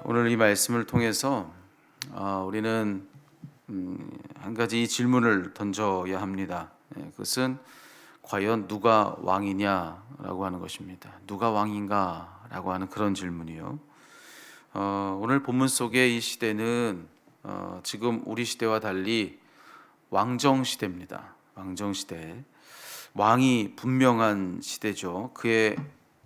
오늘 이 말씀을 통해서 우리는 한 가지 질문을 던져야 합니다. 그것은 과연 누가 왕이냐라고 하는 것입니다. 누가 왕인가라고 하는 그런 질문이요. 오늘 본문 속의 이 시대는 지금 우리 시대와 달리 왕정 시대입니다. 왕정 시대. 왕이 분명한 시대죠. 그의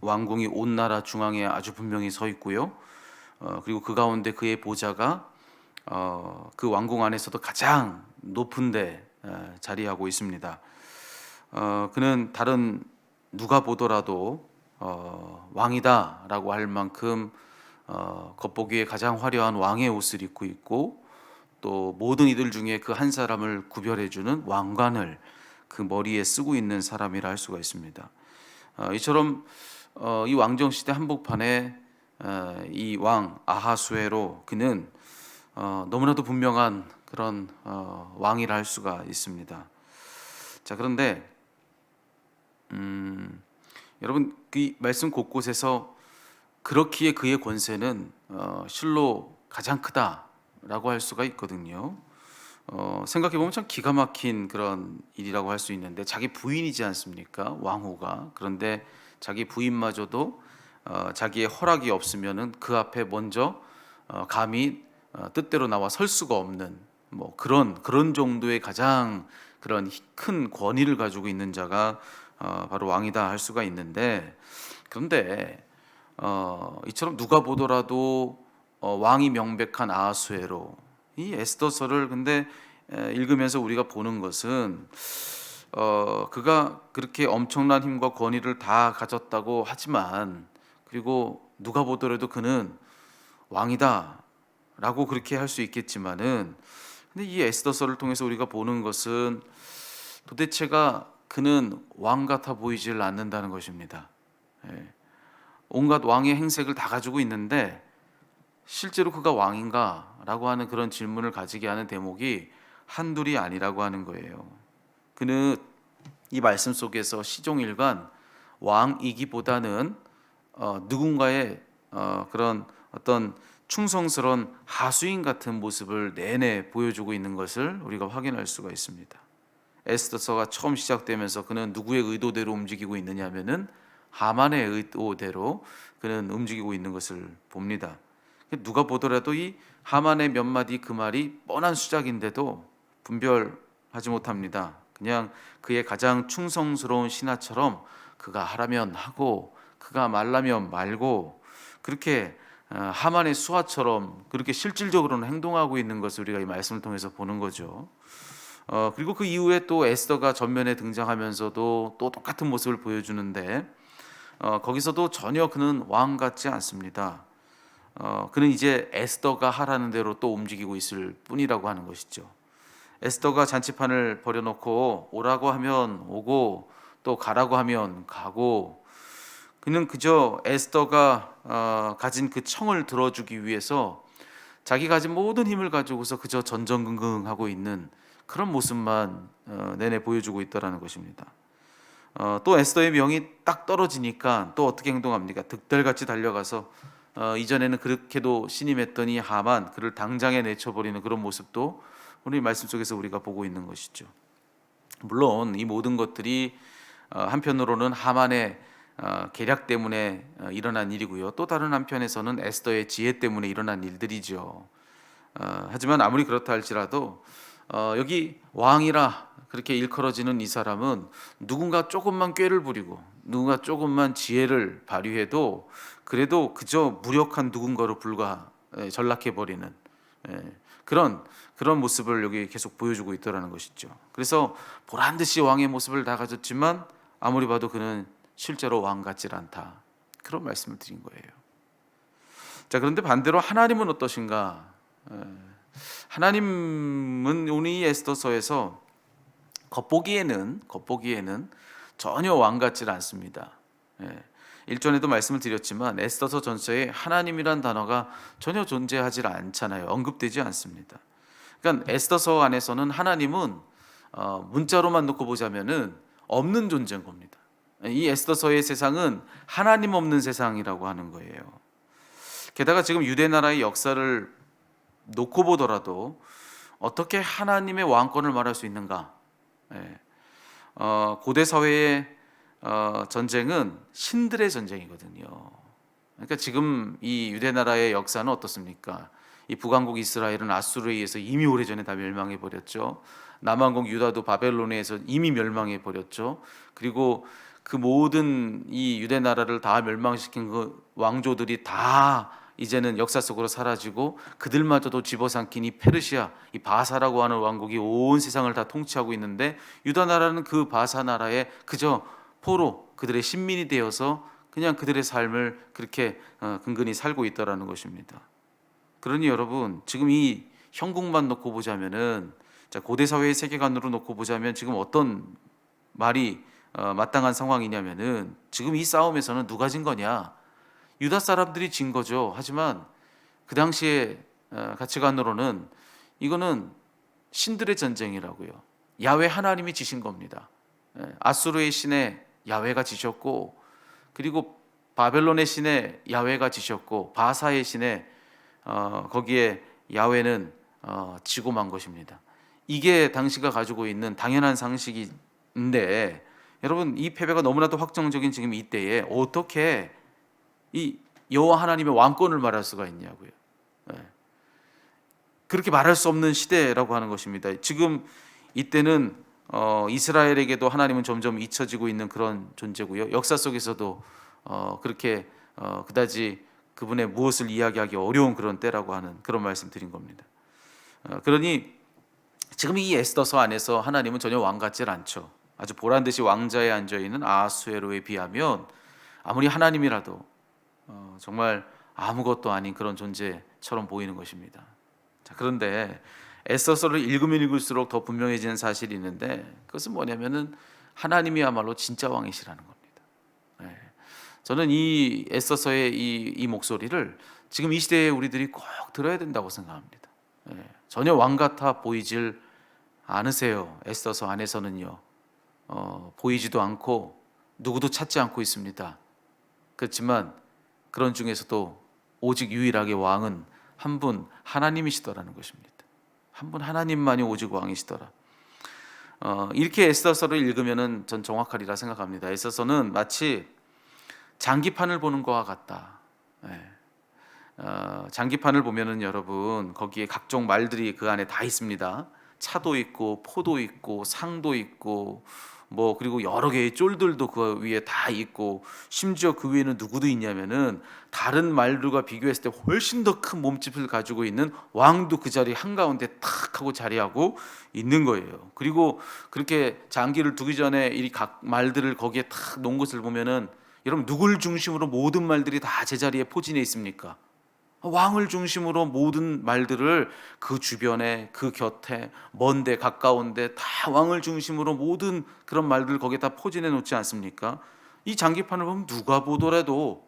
왕궁이 온 나라 중앙에 아주 분명히 서 있고요. 그리고 그 가운데 그의 보좌가 그 왕궁 안에서도 가장 높은데 자리하고 있습니다. 그는 다른 누가 보더라도 왕이다라고 할 만큼 겉보기에 가장 화려한 왕의 옷을 입고 있고, 또 모든 이들 중에 그 한 사람을 구별해주는 왕관을 그 머리에 쓰고 있는 사람이라 할 수가 있습니다. 이처럼 이 왕정 시대 한복판에 이 왕 아하수에로, 그는 너무나도 분명한 그런 왕이라 할 수가 있습니다. 자, 그런데 여러분, 그 말씀 곳곳에서 그렇기에 그의 권세는 실로 가장 크다라고 할 수가 있거든요. 생각해보면 참 기가 막힌 그런 일이라고 할 수 있는데, 자기 부인이지 않습니까? 왕후가. 그런데 자기 부인마저도 자기의 허락이 없으면은 그 앞에 먼저 감히 뜻대로 나와 설 수가 없는, 뭐 그런 정도의 가장 그런 큰 권위를 가지고 있는 자가 바로 왕이다 할 수가 있는데, 그런데 이처럼 누가 보더라도 왕이 명백한 아하수에로, 이 에스더서를 근데 읽으면서 우리가 보는 것은 그가 그렇게 엄청난 힘과 권위를 다 가졌다고 하지만, 그리고 누가 보더라도 그는 왕이다 라고 그렇게 할 수 있겠지만은, 근데 이 에스더서를 통해서 우리가 보는 것은 도대체가 그는 왕 같아 보이질 않는다는 것입니다. 온갖 왕의 행색을 다 가지고 있는데 실제로 그가 왕인가 라고 하는 그런 질문을 가지게 하는 대목이 한둘이 아니라고 하는 거예요. 그는 이 말씀 속에서 시종일관 왕이기보다는 누군가의 그런 어떤 충성스러운 하수인 같은 모습을 내내 보여주고 있는 것을 우리가 확인할 수가 있습니다. 에스더서가 처음 시작되면서 그는 누구의 의도대로 움직이고 있느냐면은 하만의 의도대로 그는 움직이고 있는 것을 봅니다. 누가 보더라도 이 하만의 몇 마디 그 말이 뻔한 수작인데도 분별하지 못합니다. 그냥 그의 가장 충성스러운 신하처럼 그가 하라면 하고 그가 말라면 말고, 그렇게 하만의 수하처럼 그렇게 실질적으로는 행동하고 있는 것을 우리가 이 말씀을 통해서 보는 거죠. 그리고 그 이후에 또 에스더가 전면에 등장하면서도 또 똑같은 모습을 보여주는데, 거기서도 전혀 그는 왕 같지 않습니다. 그는 이제 에스더가 하라는 대로 또 움직이고 있을 뿐이라고 하는 것이죠. 에스더가 잔치판을 벌여놓고 오라고 하면 오고 또 가라고 하면 가고, 그는 그저 에스더가 가진 그 청을 들어주기 위해서 자기 가진 모든 힘을 가지고서 그저 전전긍긍하고 있는 그런 모습만 내내 보여주고 있다라는 것입니다. 또 에스더의 명이 딱 떨어지니까 또 어떻게 행동합니까? 득달같이 달려가서 이전에는 그렇게도 신임했더니 하만, 그를 당장에 내쳐버리는 그런 모습도 오늘 말씀 속에서 우리가 보고 있는 것이죠. 물론 이 모든 것들이 한편으로는 하만의 계략 때문에 일어난 일이고요, 또 다른 한편에서는 에스더의 지혜 때문에 일어난 일들이죠. 하지만 아무리 그렇다 할지라도 여기 왕이라 그렇게 일컬어지는 이 사람은 누군가 조금만 꾀를 부리고 누군가 조금만 지혜를 발휘해도 그래도 그저 무력한 누군가로 전락해버리는 그런 모습을 여기 계속 보여주고 있더라는 것이죠. 그래서 보란듯이 왕의 모습을 다 가졌지만 아무리 봐도 그는 실제로 왕 같질 않다, 그런 말씀을 드린 거예요. 자, 그런데 반대로 하나님은 어떠신가? 하나님은 오늘 이 에스더서에서 겉보기에는 전혀 왕 같질 않습니다. 일전에도 말씀을 드렸지만 에스더서 전서에 하나님이란 단어가 전혀 존재하지 않잖아요. 언급되지 않습니다. 그러니까 에스더서 안에서는 하나님은 문자로만 놓고 보자면은 없는 존재인 겁니다. 이 에스더서의 세상은 하나님 없는 세상이라고 하는 거예요. 게다가 지금 유대 나라의 역사를 놓고 보더라도 어떻게 하나님의 왕권을 말할 수 있는가? 예. 고대 사회의 전쟁은 신들의 전쟁이거든요. 그러니까 지금 이 유대 나라의 역사는 어떻습니까? 이 북왕국 이스라엘은 아수르에 의해서 이미 오래전에 다 멸망해 버렸죠. 남왕국 유다도 바벨론에 의해서 이미 멸망해 버렸죠. 그리고 그 모든 이 유대 나라를 다 멸망시킨 그 왕조들이 다 이제는 역사 속으로 사라지고 그들마저도 집어삼킨 이 페르시아, 이 바사라고 하는 왕국이 온 세상을 다 통치하고 있는데 유다 나라는 그 바사 나라에 그저 포로 그들의 신민이 되어서 그냥 그들의 삶을 그렇게 근근히 살고 있다라는 것입니다. 그러니 여러분 지금 이 형국만 놓고 보자면은 고대 사회의 세계관으로 놓고 보자면 지금 어떤 말이 마땅한 상황이냐면은 지금 이 싸움에서는 누가 진 거냐? 유다 사람들이 진 거죠. 하지만 그 당시에 가치관으로는 이거는 신들의 전쟁이라고요. 야훼 하나님이 지신 겁니다. 아수르의 신에 야훼가 지셨고, 그리고 바벨론의 신에 야훼가 지셨고, 바사의 신에 거기에 야훼는 지고 만 것입니다. 이게 당시가 가지고 있는 당연한 상식인데, 여러분 이 패배가 너무나도 확정적인 지금 이때에 어떻게 이 여호와 하나님의 왕권을 말할 수가 있냐고요. 그렇게 말할 수 없는 시대라고 하는 것입니다. 지금 이때는 이스라엘에게도 하나님은 점점 잊혀지고 있는 그런 존재고요. 역사 속에서도 그렇게 그다지 그분의 무엇을 이야기하기 어려운 그런 때라고 하는 그런 말씀 드린 겁니다. 그러니 지금 이 에스더서 안에서 하나님은 전혀 왕 같지 않죠. 아주 보란 듯이 왕자에 앉아 있는 아하수에로에 비하면 아무리 하나님이라도 정말 아무것도 아닌 그런 존재처럼 보이는 것입니다. 자, 그런데 에스더서를 읽으면 읽을수록 더 분명해지는 사실이 있는데 그것은 뭐냐면은 하나님이야말로 진짜 왕이시라는 겁니다. 네. 저는 이 에스더서의 이 목소리를 지금 이 시대에 우리들이 꼭 들어야 된다고 생각합니다. 네. 전혀 왕 같아 보이질 않으세요. 에스더서 안에서는요. 보이지도 않고 누구도 찾지 않고 있습니다. 그렇지만 그런 중에서도 오직 유일하게 왕은 한 분 하나님이시더라는 것입니다. 한 분 하나님만이 오직 왕이시더라. 이렇게 에스더서를 읽으면은 전 정확하리라 생각합니다. 에스더서는 마치 장기판을 보는 것과 같다. 장기판을 보면은 여러분 거기에 각종 말들이 그 안에 다 있습니다. 차도 있고 포도 있고 상도 있고 뭐 그리고 여러 개의 쫄들도 그 위에 다 있고 심지어 그 위에는 누구도 있냐면은 다른 말들과 비교했을 때 훨씬 더 큰 몸집을 가지고 있는 왕도 그 자리 한가운데 탁 하고 자리하고 있는 거예요. 그리고 그렇게 장기를 두기 전에 이 각 말들을 거기에 탁 놓은 것을 보면은 여러분 누굴 중심으로 모든 말들이 다 제자리에 포진해 있습니까? 왕을 중심으로 모든 말들을 그 주변에 그 곁에 먼데 가까운데 다 왕을 중심으로 모든 그런 말들 거기에 다 포진해 놓지 않습니까? 이 장기판을 보면 누가 보더라도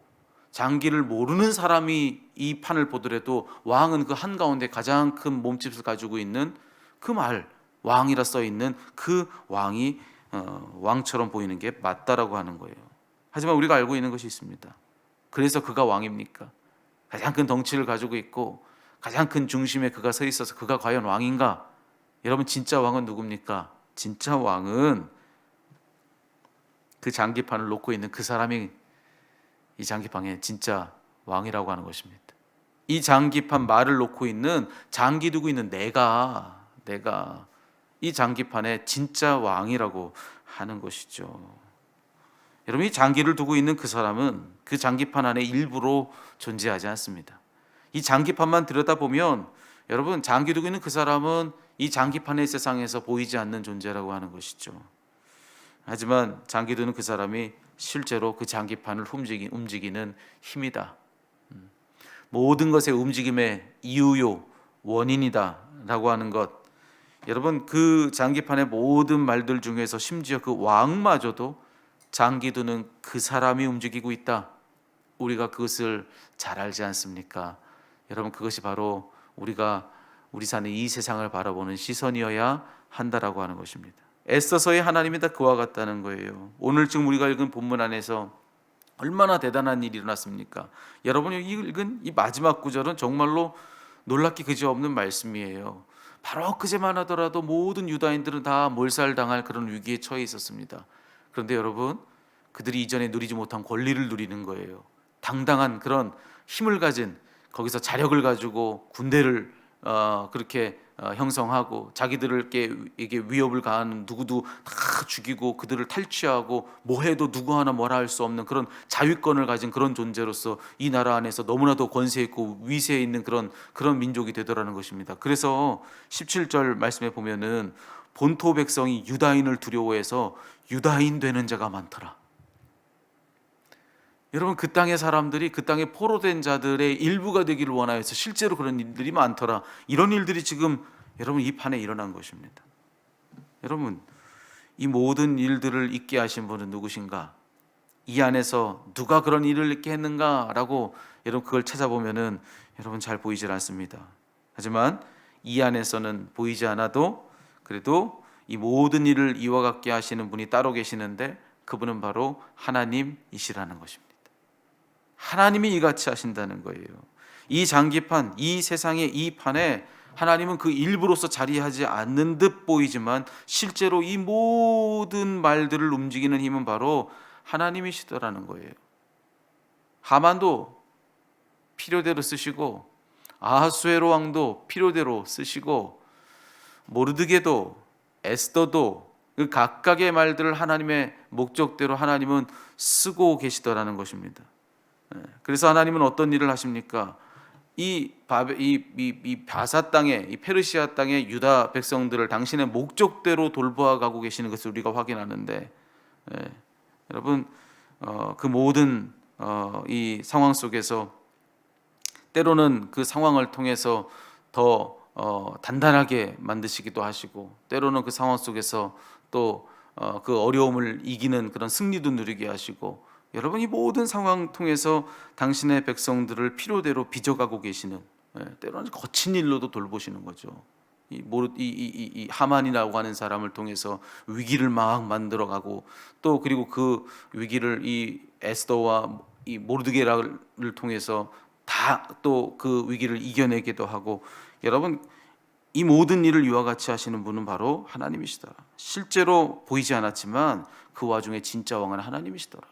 장기를 모르는 사람이 이 판을 보더라도 왕은 그 한가운데 가장 큰 몸집을 가지고 있는 그 말 왕이라 써 있는 그 왕이 왕처럼 보이는 게 맞다라고 하는 거예요. 하지만 우리가 알고 있는 것이 있습니다. 그래서 그가 왕입니까? 가장 큰 덩치를 가지고 있고 가장 큰 중심에 그가 서 있어서 그가 과연 왕인가? 여러분 진짜 왕은 누굽니까? 진짜 왕은 그 장기판을 놓고 있는 그 사람이 이 장기판의 진짜 왕이라고 하는 것입니다. 이 장기판 말을 놓고 있는 장기 두고 있는 내가 이 장기판의 진짜 왕이라고 하는 것이죠. 여러분 이 장기를 두고 있는 그 사람은 그 장기판 안에 일부로 존재하지 않습니다. 이 장기판만 들여다보면 여러분 장기 두고 있는 그 사람은 이 장기판의 세상에서 보이지 않는 존재라고 하는 것이죠. 하지만 장기 두는 그 사람이 실제로 그 장기판을 움직이는 힘이다. 모든 것의 움직임의 이유요 원인이다 라고 하는 것. 여러분 그 장기판의 모든 말들 중에서 심지어 그 왕마저도 장기 두는 그 사람이 움직이고 있다. 우리가 그것을 잘 알지 않습니까? 여러분 그것이 바로 우리 사는 이 세상을 바라보는 시선이어야 한다라고 하는 것입니다. 애써서의 하나님이 다 그와 같다는 거예요. 오늘 지금 우리가 읽은 본문 안에서 얼마나 대단한 일이 일어났습니까? 여러분이 읽은 이 마지막 구절은 정말로 놀랍기 그지없는 말씀이에요. 바로 그제만 하더라도 모든 유다인들은 다 몰살당할 그런 위기에 처해 있었습니다. 그런데 여러분, 그들이 이전에 누리지 못한 권리를 누리는 거예요. 당당한 그런 힘을 가진, 거기서 자력을 가지고 군대를 그렇게 형성하고 자기들에게 이게 위협을 가하는 누구도 다 죽이고 그들을 탈취하고 뭐 해도 누구 하나 뭐라 할 수 없는 그런 자위권을 가진 그런 존재로서 이 나라 안에서 너무나도 권세 있고 위세에 있는 그런 민족이 되더라는 것입니다. 그래서 17절 말씀에 보면은 본토 백성이 유다인을 두려워해서 유다인 되는 자가 많더라. 여러분, 그 땅의 사람들이 그 땅에 포로된 자들의 일부가 되기를 원하여서 실제로 그런 일들이 많더라. 이런 일들이 지금 여러분 이 판에 일어난 것입니다. 여러분, 이 모든 일들을 있게 하신 분은 누구신가? 이 안에서 누가 그런 일을 있게 했는가라고 여러분 그걸 찾아보면은 여러분 잘 보이질 않습니다. 하지만 이 안에서는 보이지 않아도 그래도 이 모든 일을 이와 같게 하시는 분이 따로 계시는데 그분은 바로 하나님이시라는 것입니다. 하나님이 이같이 하신다는 거예요. 이 장기판, 이 세상의 이 판에 하나님은 그 일부로서 자리하지 않는 듯 보이지만 실제로 이 모든 말들을 움직이는 힘은 바로 하나님이시더라는 거예요. 하만도 필요대로 쓰시고 아하수에로 왕도 필요대로 쓰시고 모르드게도 에스더도 그 각각의 말들을 하나님의 목적대로 하나님은 쓰고 계시더라는 것입니다. 그래서 하나님은 어떤 일을 하십니까? 이 바사 땅에, 이 페르시아 땅의 유다 백성들을 당신의 목적대로 돌보아 가고 계시는 것을 우리가 확인하는데, 여러분 그 모든 이 상황 속에서 때로는 그 상황을 통해서 더 단단하게 만드시기도 하시고, 때로는 그 상황 속에서 또 그 어려움을 이기는 그런 승리도 누리게 하시고, 여러분 이 모든 상황 통해서 당신의 백성들을 필요대로 빚어가고 계시는, 때로는 거친 일로도 돌보시는 거죠. 이 하만이라고 하는 사람을 통해서 위기를 막 만들어가고, 또 그리고 그 위기를 이 에스더와 이 모르드게를 통해서 다 또 그 위기를 이겨내기도 하고, 여러분 이 모든 일을 이와 같이 하시는 분은 바로 하나님이시다. 실제로 보이지 않았지만 그 와중에 진짜 왕은 하나님이시더라.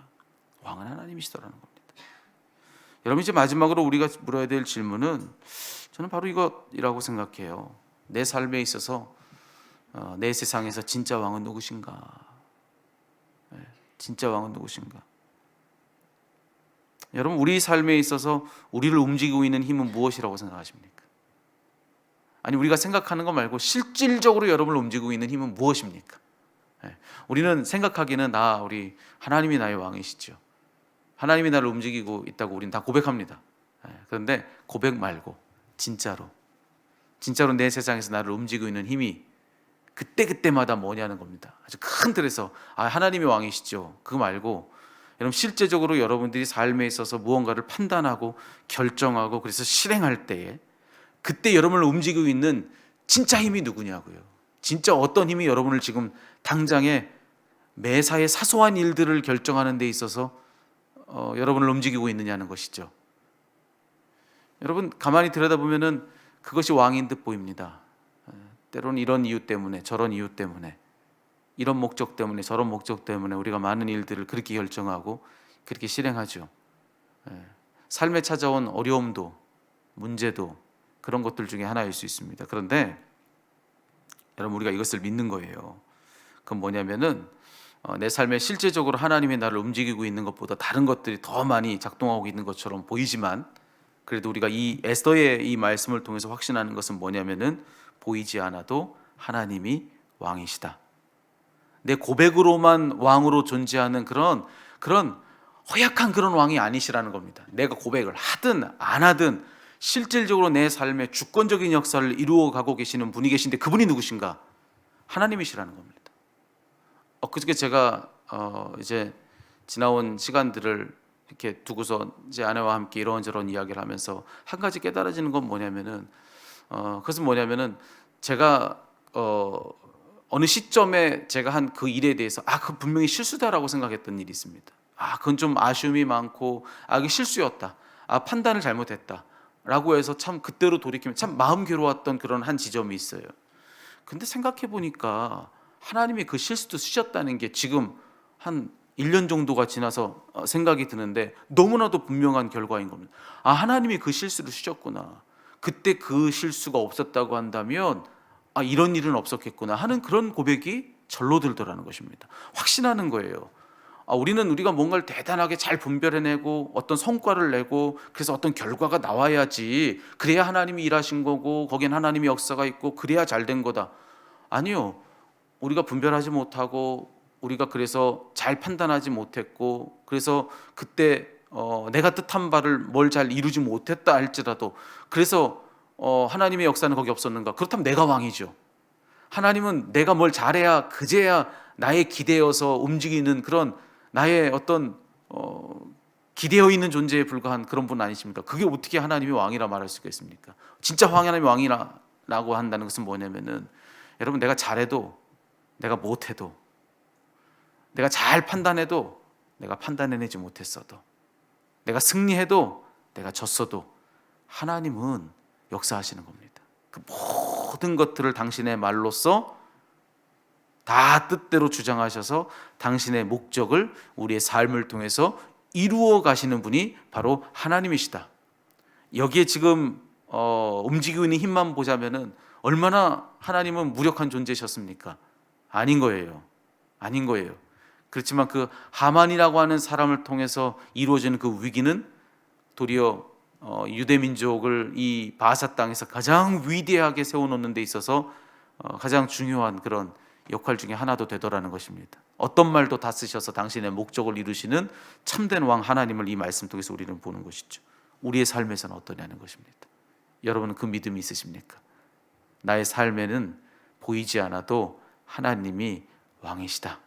왕은 하나님이시더라는 겁니다. 여러분, 이제 마지막으로 우리가 물어야 될 질문은 저는 바로 이것이라고 생각해요. 내 삶에 있어서 내 세상에서 진짜 왕은 누구신가? 진짜 왕은 누구신가? 여러분, 우리 삶에 있어서 우리를 움직이고 있는 힘은 무엇이라고 생각하십니까? 아니, 우리가 생각하는 거 말고 실질적으로 여러분을 움직이고 있는 힘은 무엇입니까? 우리는 생각하기는 우리 하나님이 나의 왕이시죠. 하나님이 나를 움직이고 있다고 우리는 다 고백합니다. 그런데 고백 말고 진짜로 내 세상에서 나를 움직이고 있는 힘이 그때그때마다 뭐냐는 겁니다. 아주 큰 틀에서 하나님이 왕이시죠. 그거 말고 여러분 실제적으로 여러분들이 삶에 있어서 무언가를 판단하고 결정하고 그래서 실행할 때에 그때 여러분을 움직이고 있는 진짜 힘이 누구냐고요. 진짜 어떤 힘이 여러분을 지금 당장에 매사의 사소한 일들을 결정하는 데 있어서 여러분을 움직이고 있느냐는 것이죠. 여러분 가만히 들여다보면은 그것이 왕인 듯 보입니다. 때로는 이런 이유 때문에 저런 이유 때문에 이런 목적 때문에 저런 목적 때문에 우리가 많은 일들을 그렇게 결정하고 그렇게 실행하죠. 삶에 찾아온 어려움도 문제도 그런 것들 중에 하나일 수 있습니다. 그런데 여러분 우리가 이것을 믿는 거예요. 그건 뭐냐면은 내 삶에 실제적으로 하나님이 나를 움직이고 있는 것보다 다른 것들이 더 많이 작동하고 있는 것처럼 보이지만 그래도 우리가 이 에스더의 이 말씀을 통해서 확신하는 것은 뭐냐면은 보이지 않아도 하나님이 왕이시다. 내 고백으로만 왕으로 존재하는 그런 허약한 그런 왕이 아니시라는 겁니다. 내가 고백을 하든 안 하든 실질적으로 내 삶에 주권적인 역사를 이루어 가고 계시는 분이 계신데 그분이 누구신가? 하나님이시라는 겁니다. 그저께 제가 이제 지나온 시간들을 이렇게 두고서 이제 아내와 함께 이런저런 이야기를 하면서 한 가지 깨달아지는 건 뭐냐면은 그것은 뭐냐면은 제가 어느 시점에 제가 한 그 일에 대해서 그 분명히 실수다라고 생각했던 일이 있습니다. 그건 좀 아쉬움이 많고 그게 실수였다. 판단을 잘못했다라고 해서 참 그때로 돌이키면 참 마음 괴로웠던 그런 한 지점이 있어요. 근데 생각해 보니까 하나님이 그 실수도 쓰셨다는 게 지금 한 1년 정도가 지나서 생각이 드는데 너무나도 분명한 결과인 겁니다. 하나님이 그 실수를 쓰셨구나. 그때 그 실수가 없었다고 한다면 이런 일은 없었겠구나 하는 그런 고백이 절로 들더라는 것입니다. 확신하는 거예요. 우리가 뭔가를 대단하게 잘 분별해내고 어떤 성과를 내고 그래서 어떤 결과가 나와야지, 그래야 하나님이 일하신 거고 거기엔 하나님의 역사가 있고 그래야 잘 된 거다. 아니요. 우리가 분별하지 못하고 우리가 그래서 잘 판단하지 못했고 그래서 그때 내가 뜻한 바를 뭘 잘 이루지 못했다 할지라도 그래서 하나님의 역사는 거기 없었는가? 그렇다면 내가 왕이죠. 하나님은 내가 뭘 잘해야 그제야 나의 기대어서 움직이는 그런 나의 어떤 기대어 있는 존재에 불과한 그런 분 아니십니까? 그게 어떻게 하나님이 왕이라 말할 수가 있습니까? 진짜 하나님이 왕이라고 한다는 것은 뭐냐면은, 여러분, 내가 잘해도 내가 못해도 내가 잘 판단해도 내가 판단해내지 못했어도 내가 승리해도 내가 졌어도 하나님은 역사하시는 겁니다. 그 모든 것들을 당신의 말로써 다 뜻대로 주장하셔서 당신의 목적을 우리의 삶을 통해서 이루어 가시는 분이 바로 하나님이시다. 여기에 지금 움직이고 있는 힘만 보자면은 얼마나 하나님은 무력한 존재셨습니까? 아닌 거예요. 아닌 거예요. 그렇지만 그 하만이라고 하는 사람을 통해서 이루어지는 그 위기는 도리어 유대 민족을 이 바사 땅에서 가장 위대하게 세워놓는 데 있어서 가장 중요한 그런 역할 중에 하나도 되더라는 것입니다. 어떤 말도 다 쓰셔서 당신의 목적을 이루시는 참된 왕 하나님을 이 말씀 통해서 우리는 보는 것이죠. 우리의 삶에서는 어떠냐는 것입니다. 여러분은 그 믿음이 있으십니까? 나의 삶에는 보이지 않아도 하나님이 왕이시다.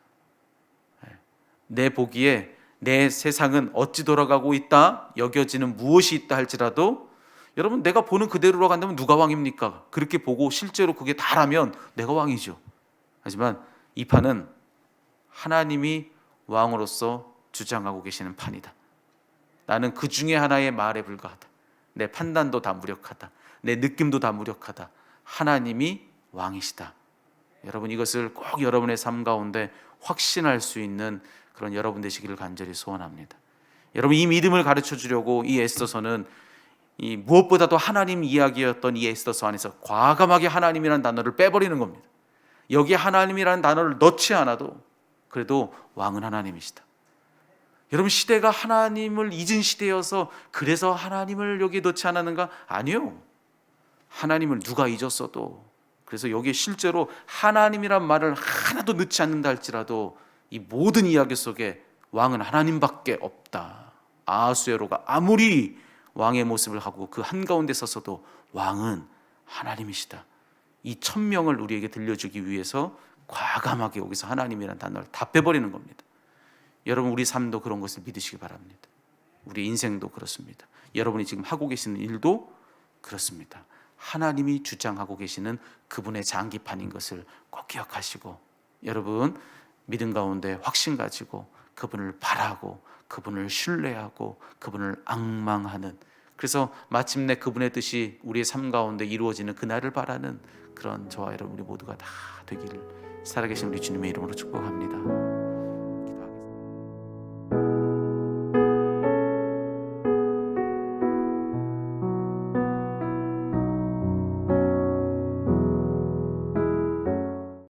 내 보기에 내 세상은 어찌 돌아가고 있다 여겨지는 무엇이 있다 할지라도, 여러분, 내가 보는 그대로로 간다면 누가 왕입니까? 그렇게 보고 실제로 그게 다라면 내가 왕이죠. 하지만 이 판은 하나님이 왕으로서 주장하고 계시는 판이다. 나는 그 중에 하나의 말에 불과하다. 내 판단도 다 무력하다. 내 느낌도 다 무력하다. 하나님이 왕이시다. 여러분, 이것을 꼭 여러분의 삶 가운데 확신할 수 있는 그런 여러분 되시기를 간절히 소원합니다. 여러분, 이 믿음을 가르쳐 주려고 이 에스더서는 이 무엇보다도 하나님 이야기였던 이 에스더서 안에서 과감하게 하나님이라는 단어를 빼버리는 겁니다. 여기에 하나님이라는 단어를 넣지 않아도 그래도 왕은 하나님이시다. 여러분, 시대가 하나님을 잊은 시대여서 그래서 하나님을 여기에 넣지 않았는가? 아니요. 하나님을 누가 잊었어도, 그래서 여기에 실제로 하나님이란 말을 하나도 넣지 않는다 할지라도 이 모든 이야기 속에 왕은 하나님밖에 없다. 아하수에로가 아무리 왕의 모습을 하고 그 한가운데 서서도 왕은 하나님이시다. 이 천명을 우리에게 들려주기 위해서 과감하게 여기서 하나님이라는 단어를 다 빼버리는 겁니다. 여러분, 우리 삶도 그런 것을 믿으시기 바랍니다. 우리 인생도 그렇습니다. 여러분이 지금 하고 계시는 일도 그렇습니다. 하나님이 주장하고 계시는 그분의 장기판인 것을 꼭 기억하시고, 여러분 믿음 가운데 확신 가지고 그분을 바라고 그분을 신뢰하고 그분을 앙망하는, 그래서 마침내 그분의 뜻이 우리의 삶 가운데 이루어지는 그날을 바라는 그런 저와 여러분이 모두가 다 되기를 살아계신 우리 주님의 이름으로 축복합니다.